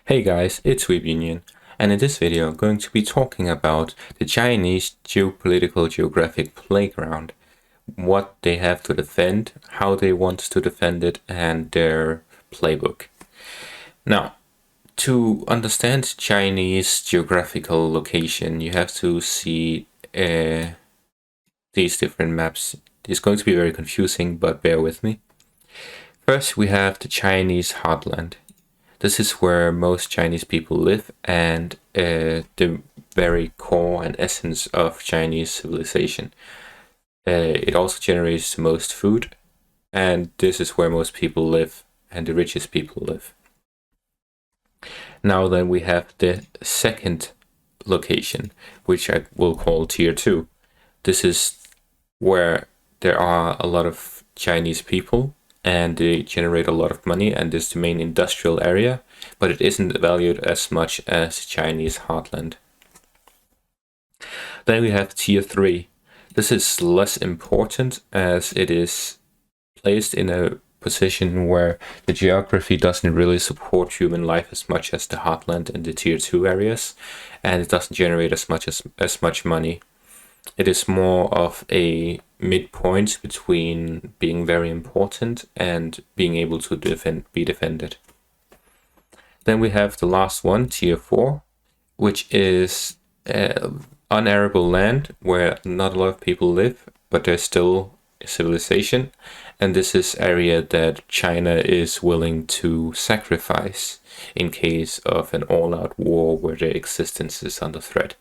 Hey guys, it's Weeb Union, and in this video I'm going to be talking about the Chinese geopolitical geographic playground, what they have to defend, how they want to defend it, and their playbook. Now, to understand Chinese geographical location, you have to see these different maps. It's going to be very confusing, but bear with me. First, we have the Chinese heartland. This is where most Chinese people live and the very core and essence of Chinese civilization. It also generates the most food, and this is where most people live and the richest people live. Now then we have the second location, which I will call Tier 2. This is where there are a lot of Chinese people and they generate a lot of money, and this is the main industrial area, but it isn't valued as much as Chinese heartland. Then we have Tier 3. This is less important as it is placed in a position where the geography doesn't really support human life as much as the heartland and the Tier 2 areas, and it doesn't generate as much money. It is more of a midpoint between being very important and being able to be defended. Then we have the last one, Tier 4, which is unarable land where not a lot of people live, but there's still a civilization. And this is area that China is willing to sacrifice in case of an all-out war where their existence is under threat.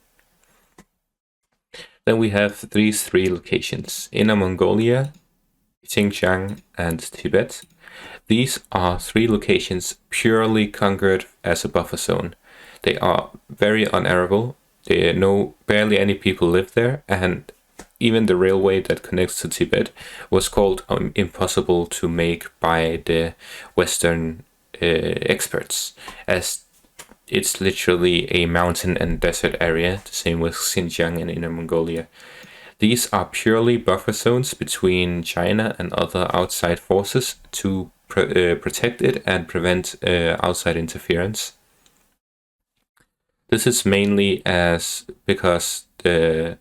Then we have these three locations: Inner Mongolia, Xinjiang, and Tibet. These are three locations purely conquered as a buffer zone. They are very unarable. Barely any people live there, and even the railway that connects to Tibet was called impossible to make by the Western experts, as it's literally a mountain and desert area, the same with Xinjiang and Inner Mongolia. These are purely buffer zones between China and other outside forces to protect it and prevent outside interference. This is mainly because these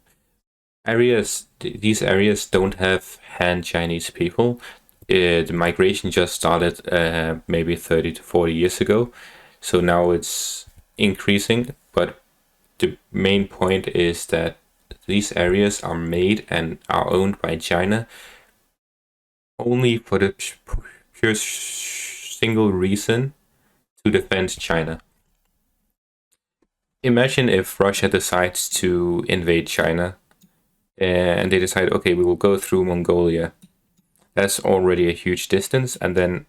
areas don't have Han Chinese people. The migration just started maybe 30 to 40 years ago. So now it's increasing, but the main point is that these areas are made and are owned by China only for the pure single reason to defend China. Imagine if Russia decides to invade China and they decide, okay, we will go through Mongolia. That's already a huge distance, and then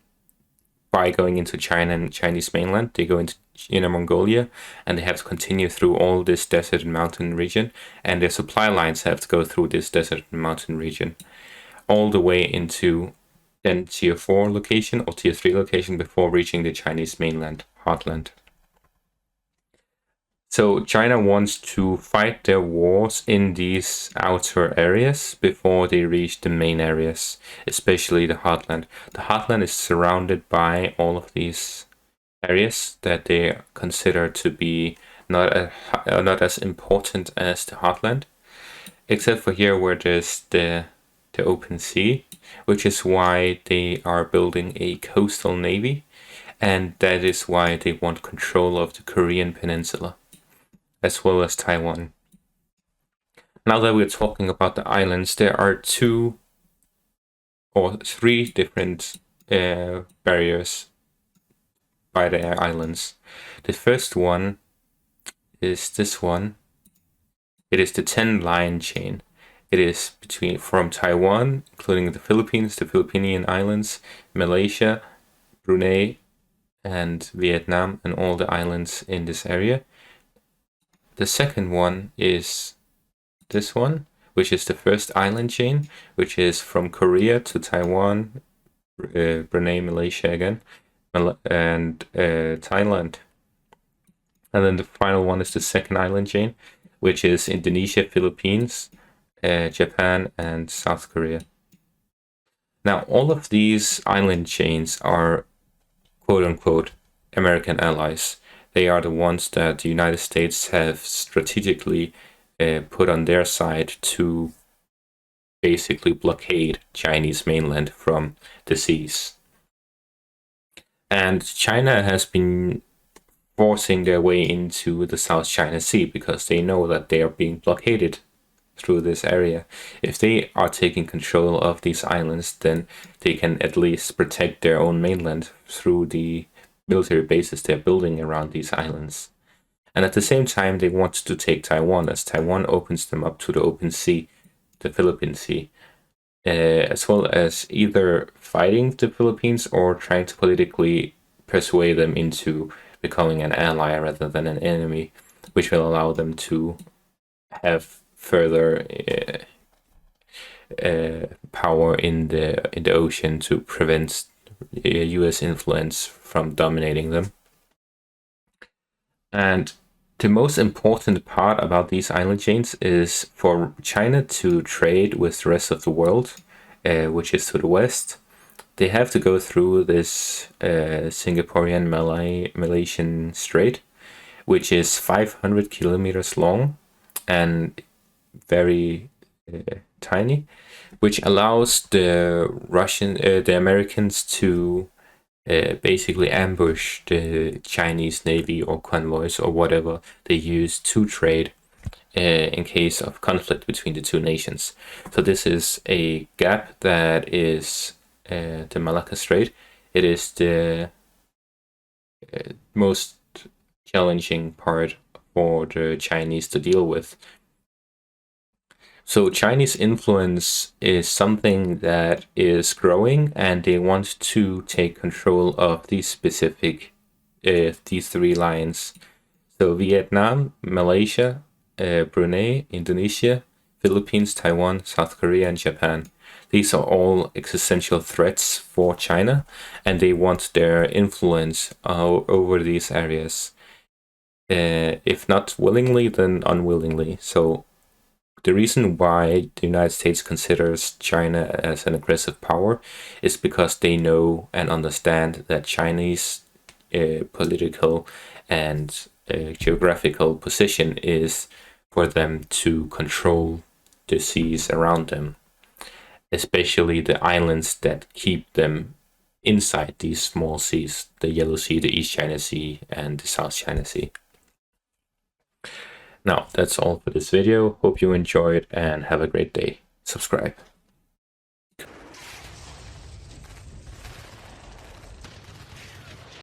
by going into China and Chinese mainland, they go into Inner Mongolia, and they have to continue through all this desert and mountain region, and their supply lines have to go through this desert and mountain region, all the way into then Tier 4 location or Tier 3 location before reaching the Chinese mainland, heartland. So China wants to fight their wars in these outer areas before they reach the main areas, especially the heartland. The heartland is surrounded by all of these areas that they consider to be not as important as the heartland, except for here where there's the open sea, which is why they are building a coastal navy, and that is why they want control of the Korean peninsula as well as Taiwan. Now that we're talking about the islands, there are 2 or 3 different barriers by the islands. The first one is this one. It is the 10-line chain. It is from Taiwan, including the Philippines, the Philippine Islands, Malaysia, Brunei, and Vietnam, and all the islands in this area. The second one is this one, which is the first island chain, which is from Korea to Taiwan, Brunei, Malaysia again, and Thailand. And then the final one is the second island chain, which is Indonesia, Philippines, Japan, and South Korea. Now, all of these island chains are quote-unquote American allies. They are the ones that the United States have strategically put on their side to basically blockade Chinese mainland from the seas. And China has been forcing their way into the South China Sea because they know that they are being blockaded through this area. If they are taking control of these islands, then they can at least protect their own mainland through the military bases they're building around these islands. And at the same time, they want to take Taiwan, as Taiwan opens them up to the open sea, the Philippine Sea, as well as either fighting the Philippines or trying to politically persuade them into becoming an ally rather than an enemy, which will allow them to have further power in the ocean to prevent U.S. influence from dominating them. And the most important part about these island chains is for China to trade with the rest of the world, which is to the west. They have to go through this Singaporean Malaysian Strait, which is 500 kilometers long and very tiny, which allows the Americans to basically ambush the Chinese Navy or convoys or whatever they use to trade in case of conflict between the two nations. So this is a gap that is the Malacca Strait. It is the most challenging part for the Chinese to deal with. So Chinese influence is something that is growing, and they want to take control of these specific, these three lines. So Vietnam, Malaysia, Brunei, Indonesia, Philippines, Taiwan, South Korea, and Japan. These are all existential threats for China, and they want their influence over these areas. If not willingly, then unwillingly. So the reason why the United States considers China as an aggressive power is because they know and understand that Chinese political and geographical position is for them to control the seas around them, especially the islands that keep them inside these small seas, the Yellow Sea, the East China Sea, and the South China Sea. Now, that's all for this video. Hope you enjoyed and have a great day. Subscribe.